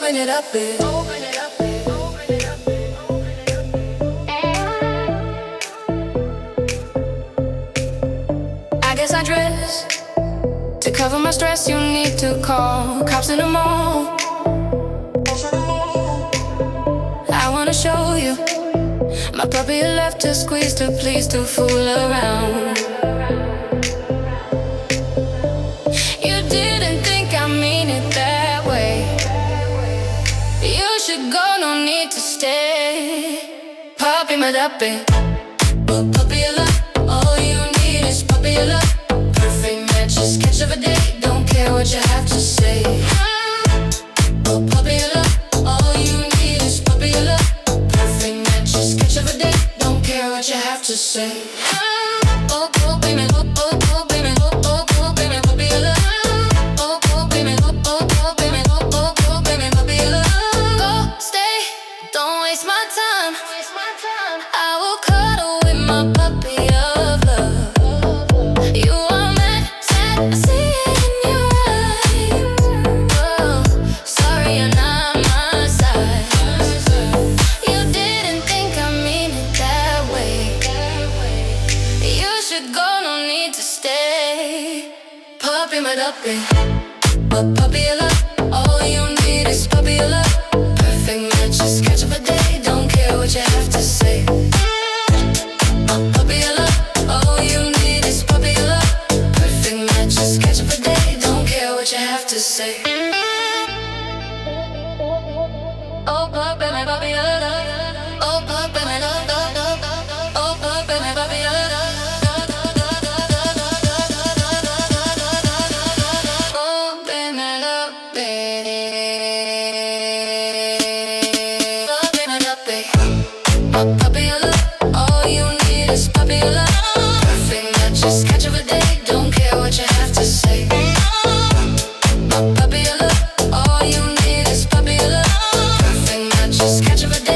open it up, babe. Open it up, babe. Open it up, babe. Open it up, babe. I guess I dress to cover my stress. You need to call cops in the mall. I wanna show you my puppy, you left to squeeze, to please, to fool around. You didn't think I mean it that way. You should go, no need to stay. Puppy me dappe, puppy you love. All you need is puppy you love. Perfect matches, catch of a day. Don't care what you have to say. Puppy you love. All you need is puppy you love. Perfect matches, catch of a day. Don't care what you have to say. Oh, oh, baby, oh, oh, oh, baby, oh, oh, oh, baby, puppy you love. Oh, oh, baby, oh, oh, oh, baby, oh, oh, oh, baby, puppy you love. Go, stay, don't waste my time. I will cuddle with my puppy of love. You are mad, sad, I see it in your eyes. Oh, sorry you're not my size. You didn't think I mean it that way. You should go, no need to stay. Puppy me dappe, puppy you love. All you need is puppy you love. Perfect matches, catch up a day. Don't care what you have to say. Puppy you love. All you need is puppy you love. Perfect matches, catch up a day. Don't care what you have to say. Oh, puppy me puppy you love. Oh, puppy me love. Oh, puppy me puppy you love. Oh, baby, love, baby. Puppy me dappe, puppy you love. All you need is puppy you love. Perfect matches, catch of a day. Don't care what you have to say. Puppy you love. All you need is puppy you love. Perfect matches, catch of a day.